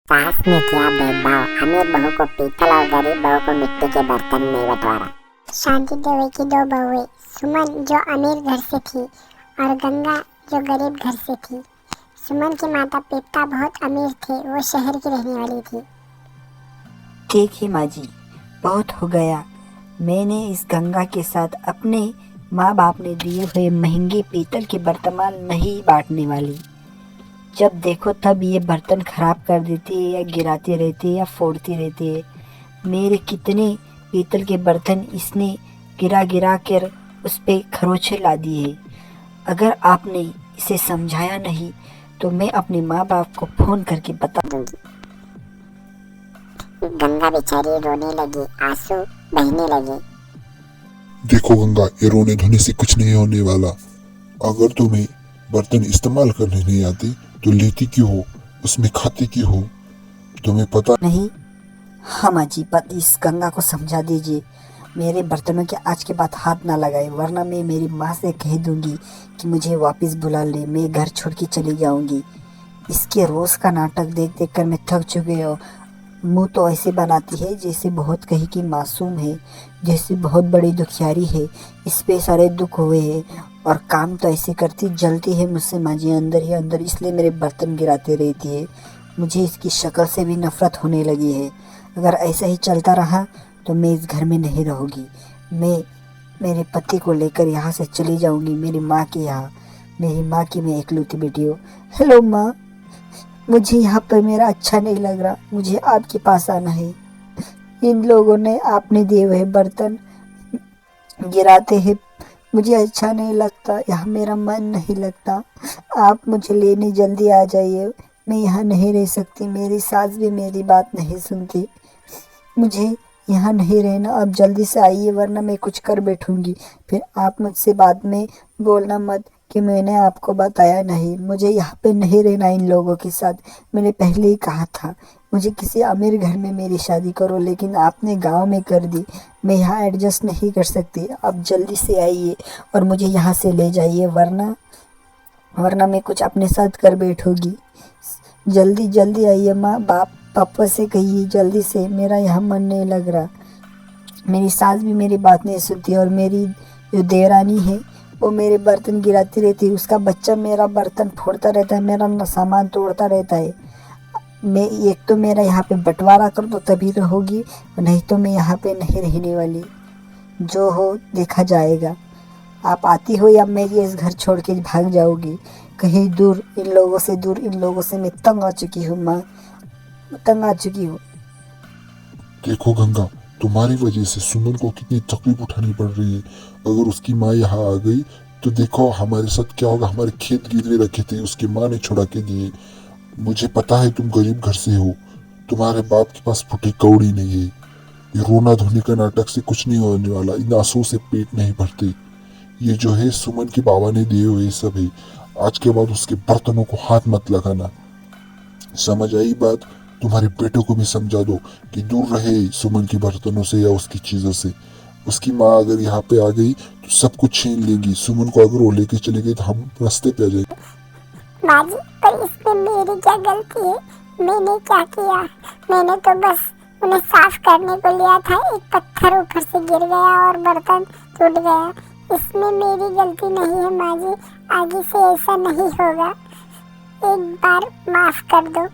सास ने किया भेदभाव, अमीर बहू को पीतल और गरीब बहू को मिट्टी के बर्तन में बंटवारा। शांति देवी की दो बहुएं, सुमन जो अमीर घर से थी और गंगा जो गरीब घर से थी। सुमन के माता पिता बहुत अमीर थे, वो शहर की रहने वाली थी। ठीक है माँ जी, बहुत हो गया। मैंने इस गंगा के साथ अपने माँ बाप ने दिए हुए महंगे पीतल के बर्तन नहीं बांटने वाली। जब देखो तब ये बर्तन खराब कर देती है या गिराती रहती है या फोड़ती रहती है। मेरे कितने पीतल के बर्तन इसने गिरा गिरा कर उस पे खरोंचे ला दिए। अगर आपने इसे समझाया नहीं तो मैं अपने माँ बाप को फ़ोन करके बता दूंगी। गंगा बेचारी रोने लगी, आंसू बहने लगे। देखो गंगा, ये रोने धोने से कुछ नहीं होने वाला। अगर तुम्हें बर्तन इस्तेमाल करने नहीं आते तो लेती क्यों हो, उसमें खाती क्यों हो, तुम्हें पता नहीं? हाँ माँ जी, बस इस गंगा को समझा दीजिए। मेरे बर्तनों के आज के बाद हाथ ना लगाए, वरना मैं मेरी माँ से कह दूंगी कि मुझे वापस बुला ले, मैं घर छोड़ के चली जाऊंगी। इसके रोज का नाटक देख देख कर मैं थक चुकी हूँ। मुंह तो ऐसे बनाती है जैसे बहुत कहीं की मासूम है, जैसे बहुत बड़ी दुखियारी है, इस पे सारे दुख हुए हैं। और काम तो ऐसे करती जलती है मुझसे माँ जी अंदर ही अंदर, इसलिए मेरे बर्तन गिराते रहती है। मुझे इसकी शक्ल से भी नफरत होने लगी है। अगर ऐसा ही चलता रहा तो मैं इस घर में नहीं रहूँगी। मैं मेरे पति को लेकर यहाँ से चली जाऊँगी, मेरी माँ के यहाँ। मेरी माँ की मैं इकलौती बेटी हूँ। हेलो माँ, मुझे यहाँ पर मेरा अच्छा नहीं लग रहा, मुझे आपके पास आना है। इन लोगों ने आपने दिए हुए बर्तन गिराते हैं, मुझे अच्छा नहीं लगता, यहाँ मेरा मन नहीं लगता। आप मुझे लेने जल्दी आ जाइए, मैं यहाँ नहीं रह सकती। मेरी सास भी मेरी बात नहीं सुनती, मुझे यहाँ नहीं रहना। अब जल्दी से आइए वरना मैं कुछ कर बैठूंगी। फिर आप मुझसे बाद में बोलना मत कि मैंने आपको बताया नहीं। मुझे यहाँ पे नहीं रहना इन लोगों के साथ। मैंने पहले ही कहा था मुझे किसी अमीर घर में मेरी शादी करो, लेकिन आपने गांव में कर दी। मैं यहाँ एडजस्ट नहीं कर सकती। आप जल्दी से आइए और मुझे यहाँ से ले जाइए, वरना वरना मैं कुछ अपने साथ कर बैठूंगी। जल्दी जल्दी आइए माँ, बाप पापा से कहिए जल्दी से, मेरा यहाँ मन नहीं लग रहा। मेरी सास भी मेरी बात नहीं सुनती और मेरी जो देवरानी है वो मेरे बर्तन गिराती रहती है। उसका बच्चा मेरा बर्तन फोड़ता रहता है, मेरा सामान तोड़ता रहता है। मैं एक तो मेरा यहाँ पे बंटवारा कर दो तभी रहोगी, नहीं तो मैं यहाँ पे नहीं रहने वाली। जो हो देखा जाएगा। आप आती हो या मैं ये इस घर छोड़ के भाग जाऊंगी कहीं दूर, इन लोगों से दूर। इन लोगों से मैं तंग आ चुकी हूँ माँ, तंग आ चुकी हूँ। देखो गंगा, तुम्हारी वजह से सुमन को कितनी तकलीफ उठानी पड़ रही है। अगर उसकी माँ यहाँ आ गई तो देखो हमारे साथ क्या होगा। हमारे खेत गिरवे रखे थे, उसकी माँ ने छुड़ा के दिए। मुझे पता है तुम गरीब घर से हो, तुम्हारे बाप के पास फुटी कौड़ी नहीं है। ये रोना धोने का नाटक से कुछ नहीं होने वाला, इन आंसू से पेट नहीं भरते। ये जो है सुमन के बाबा ने दिए हुए सब है। आज के बाद उसके बर्तनों को हाथ मत लगाना, समझ आई बात? तुम्हारे बेटों को भी समझा दो कि दूर रहे सुमन के बर्तनों से या उसकी चीजों से। उसकी माँ अगर यहाँ पे आ गई तो सब कुछ छीन लेगी। सुमन को अगर वो लेके चली गई तो हम रास्ते पे आ जाएंगे। माँ जी, पर इसमें मेरी क्या गलती है? मैंने क्या किया? मैंने तो बस उन्हें साफ करने को लिया था, एक पत्थर ऊपर से गिर गया और बर्तन टूट गया। इसमें मेरी गलती नहीं है माँ जी, आगे से ऐसा नहीं होगा। एक बार माफ कर दो,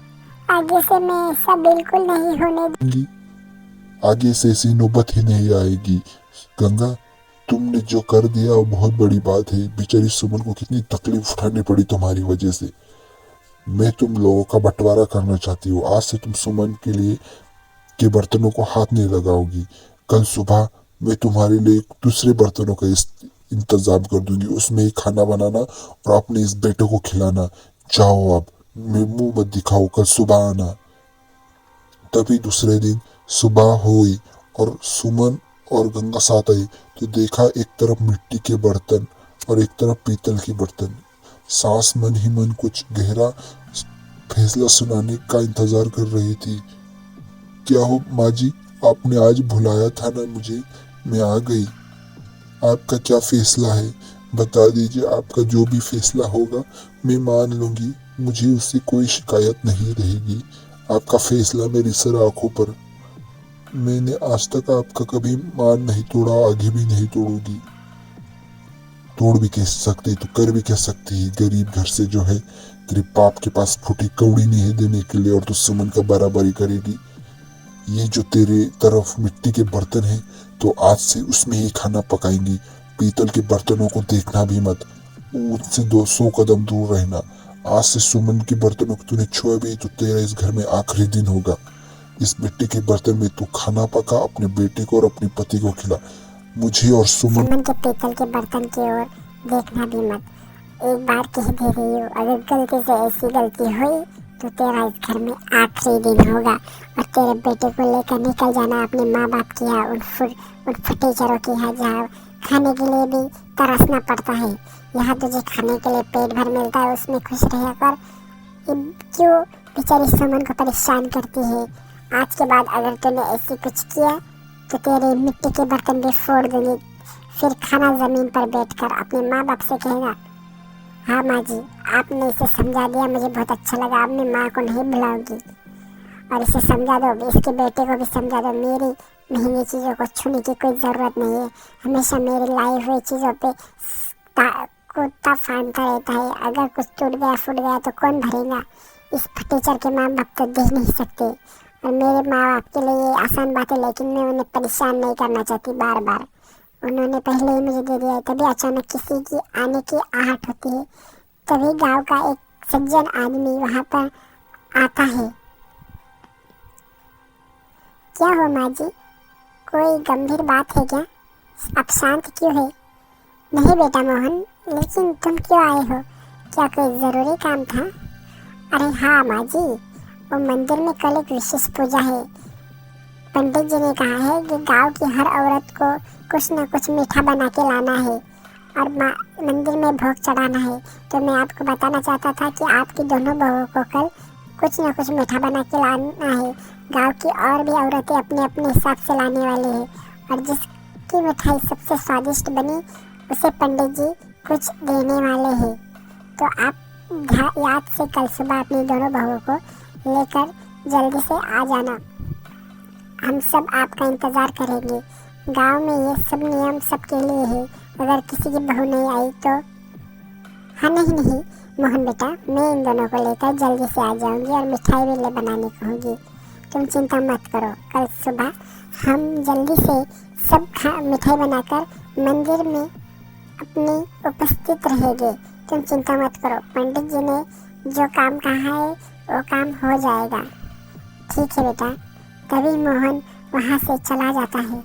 आगे से मैं ऐसा बिल्कुल नहीं होने दूंगी। आगे से ऐसी नौबत ही नहीं आएगी। गंगा, तुमने जो कर दिया वो बहुत बड़ी बात है। बेचारी सुमन को कितनी तकलीफ उठानी पड़ी तुम्हारी वजह से। मैं तुम लोगों का बंटवारा करना चाहती हूँ। आज से तुम सुमन के लिए के बर्तनों को हाथ नहीं लगाओगी। कल सुबह मैं तुम्हारे लिए दूसरे बर्तनों का इंतजाम कर दूंगी, उसमें ही खाना बनाना और अपने इस बेटे को खिलाना। जाओ अब, मैं मुंह मत दिखाओ, कल सुबह आना। तभी दूसरे दिन सुबह हुई और सुमन और गंगा साथ आई तो देखा एक तरफ मिट्टी के बर्तन और एक तरफ पीतल के बर्तन। सास मन ही मन कुछ गहरा फैसला सुनाने का इंतजार कर रही थी। क्या हो माँ जी, आपने आज बुलाया था ना मुझे, मैं आ गई। आपका क्या फैसला है बता दीजिए। आपका जो भी फैसला होगा मैं मान लूंगी, मुझे उससे कोई शिकायत नहीं रहेगी। आपका फैसला मेरी सर आंखों पर। मैंने आज तक आपका कभी मान नहीं तोड़ा, आगे भी नहीं तोड़ूंगी। तोड़ भी कह सकती तो कर भी कह सकती है। गरीब घर से जो है, तेरे बाप के पास फूटी कौड़ी नहीं है देने के लिए, और तू सुमन का बराबरी करेगी। ये जो तेरे तरफ मिट्टी के बर्तन है, तो आज से उसमें ही खाना पकाएंगी। पीतल के बर्तनों को देखना भी मत, उससे 200 कदम दूर रहना। आज से सुमन के बर्तनों को तूने छुआ भी तो तेरा इस घर में आखिरी दिन होगा। इस मिट्टी के बर्तन में तू खाना पका, अपने बेटे को और अपने पति को खिला। मुझे और सुमन सुमन के पीतल के बर्तन की ओर देखना भी मत। एक बार कह दे रही हूँ, अगर गलती से ऐसी गलती हुई तो तेरा इस घर में आखिरी दिन होगा, और तेरे बेटे को लेकर निकल जाना अपने माँ बाप के यहाँ, उन फटीचरों के यहाँ जहाँ खाने के लिए भी तरसना पड़ता है। यहाँ तुझे खाने के लिए पेट भर मिलता है, उसमें खुश रह कर क्यों बेचारी सुमन को परेशान करती है। आज के बाद अगर तूने ऐसी कुछ किया तो तेरे मिट्टी के बर्तन भी फोड़ दूंगी। फिर खाना जमीन पर बैठकर अपने माँ बाप से कहना, हाँ माँ जी, आपने इसे समझा दिया, मुझे बहुत अच्छा लगा। आपने माँ को नहीं बुलाऊंगी, और इसे समझा दो, इसके बेटे को भी समझा दो, मेरी महंगी चीज़ों को छूने की कोई ज़रूरत नहीं है। हमेशा मेरी लाई हुई चीज़ों पे कुत्ता फांदता रहता है। अगर कुछ टूट गया फूट गया तो कौन भरेगा। इस फटीचर के माँ बाप तो दे नहीं सकते, और मेरे माँ बाप के लिए ये आसान बात है, लेकिन मैं उन्हें परेशान नहीं करना चाहती बार बार। उन्होंने पहले ही मुझे दे दिया है। तभी अचानक किसी की आने की आहट होती है, तभी गांव का एक सज्जन आदमी वहां पर आता है। क्या हो माँ जी, कोई गंभीर बात है क्या? आप शांत क्यों है? नहीं बेटा मोहन, लेकिन तुम क्यों आए हो? क्या कोई ज़रूरी काम था? अरे हाँ माँ जी, वो मंदिर में कल एक विशेष पूजा है। पंडित जी ने कहा है कि गांव की हर औरत को कुछ न कुछ मीठा बना के लाना है और मंदिर में भोग चढ़ाना है। तो मैं आपको बताना चाहता था कि आपकी दोनों बहुओं को कल कुछ न कुछ मीठा बना के लाना है। गांव की और भी औरतें अपने अपने हिसाब से लाने वाली है, और जिसकी मिठाई सबसे स्वादिष्ट बनी उसे पंडित जी कुछ देने वाले हैं। तो आप याद से कल सुबह अपनी दोनों बहुओं को लेकर जल्दी से आ जाना। हम सब आपका इंतज़ार करेंगे। गांव में ये सब नियम सबके लिए है। अगर किसी की बहू नहीं आई तो हाँ, नहीं मोहन बेटा, मैं इन दोनों को लेकर जल्दी से आ जाऊंगी और मिठाई भी ले बनाने कहूँगी। तुम चिंता मत करो, कल सुबह हम जल्दी से सब मिठाई बनाकर मंदिर में अपनी उपस्थित रहेंगे। तुम चिंता मत करो, पंडित जी ने जो काम कहा है वो काम हो जाएगा। ठीक है बेटा। तभी मोहन वहाँ से चला जाता है।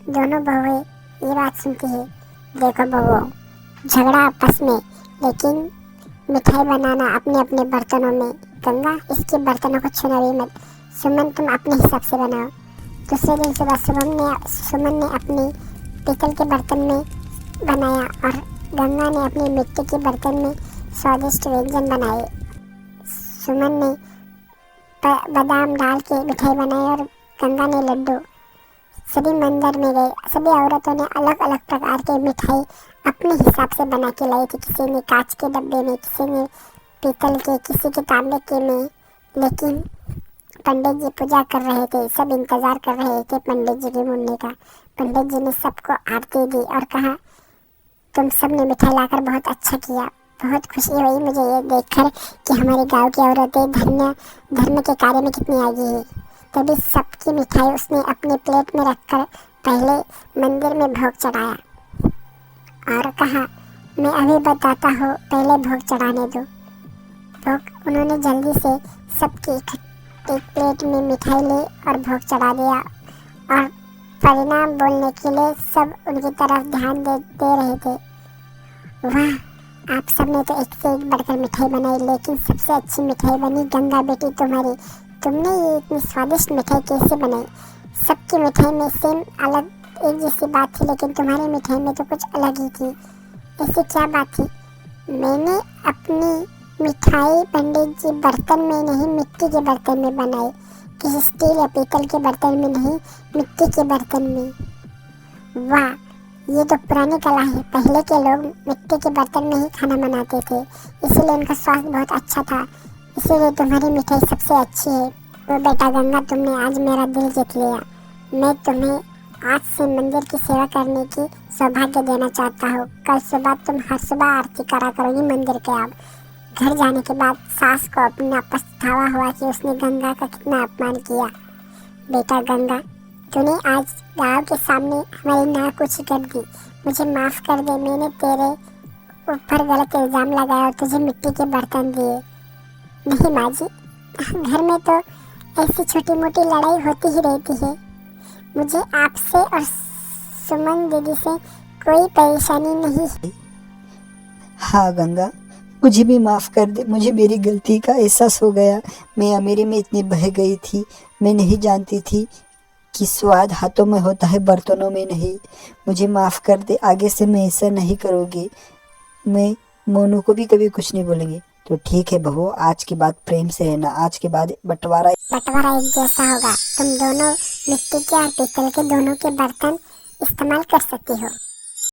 दोनों बहुएं ये बात सुनती है। देखो बहुओं, झगड़ा आपस में, लेकिन मिठाई बनाना अपने अपने बर्तनों में। गंगा, इसके बर्तनों को छूना भी मत। सुमन, तुम अपने हिसाब से बनाओ। दूसरे दिन सुबह सुमन ने अपने पीतल के बर्तन में बनाया और गंगा ने अपने मिट्टी के बर्तन में स्वादिष्ट व्यंजन बनाए। सुमन ने बादाम डाल के मिठाई बनाई और गंगा ने लड्डू। सभी मंदिर में गए। सभी औरतों ने अलग अलग प्रकार के मिठाई अपने हिसाब से बना के लाई थी। किसी ने कांच के डब्बे में, किसी ने पीतल के, किसी के तांबे के में। लेकिन पंडित जी पूजा कर रहे थे, सब इंतजार कर रहे थे पंडित जी के मुड़ने का। पंडित जी ने सबको आरती दी और कहा, तुम सब ने मिठाई लाकर बहुत अच्छा किया। बहुत खुशी हुई मुझे ये देखकर कि हमारे गांव की औरतें धर्म के कार्य में कितनी आगे है। तभी सबकी मिठाई उसने अपने प्लेट में रखकर पहले मंदिर में भोग चढ़ाया और कहा, मैं अभी बताता हूँ, पहले भोग चढ़ाने दो। भोग उन्होंने जल्दी से सबकी एक प्लेट में मिठाई ली और भोग चढ़ा दिया, और परिणाम बोलने के लिए सब उनकी तरफ ध्यान दे रहे थे। वाह, आप सबने तो एक से एक बढ़कर मिठाई बनाई, लेकिन सबसे अच्छी मिठाई बनी गंगा बेटी तुम्हारी। तुमने ये इतनी स्वादिष्ट मिठाई कैसे बनाई? सबकी मिठाई में सेम अलग एक जैसी बात थी, लेकिन तुम्हारी मिठाई में तो कुछ अलग ही थी। ऐसी क्या बात थी? मैंने अपनी मिठाई पंडित जी बर्तन में नहीं, मिट्टी के बर्तन में बनाई। किसी स्टील या पीतल के बर्तन में नहीं, मिट्टी के बर्तन में। वाह, ये तो पुरानी कला है। पहले के लोग मिट्टी के बर्तन में ही खाना बनाते थे, इसीलिए उनका स्वास्थ्य बहुत अच्छा था। इसीलिए तुम्हारी मिठाई सबसे अच्छी है। वो बेटा गंगा, तुमने आज मेरा दिल जीत लिया। मैं तुम्हें आज से मंदिर की सेवा करने की सौभाग्य देना चाहता हूँ। कल सुबह तुम हर सुबह आरती करा करोगी मंदिर के। अब घर जाने के बाद सास को अपना पछतावा हुआ कि उसने गंगा का कितना अपमान किया। बेटा गंगा, तूने आज गांव के सामने हमारी नाक ऊंची कर दी। मुझे माफ कर दे, मैंने तेरे ऊपर गलत इल्जाम लगाया और तुझे मिट्टी के बर्तन दिए। नहीं माँ जी, घर में तो ऐसी छोटी मोटी लड़ाई होती ही रहती है। मुझे आपसे और सुमन दीदी से कोई परेशानी नहीं है। हाँ गंगा, मुझे भी माफ़ कर दे। मुझे मेरी गलती का एहसास हो गया। मैं अमीरी में इतनी बह गई थी, मैं नहीं जानती थी कि स्वाद हाथों में होता है, बर्तनों में नहीं। मुझे माफ़ कर दे, आगे से मैं ऐसा नहीं करूँगी। मैं मोनू को भी कभी कुछ नहीं बोलेंगी। तो ठीक है बहू, आज के बाद प्रेम से रहना। आज के बाद बंटवारा एक जैसा होगा। तुम दोनों मिट्टी के और पीतल के दोनों के बर्तन इस्तेमाल कर सकती हो।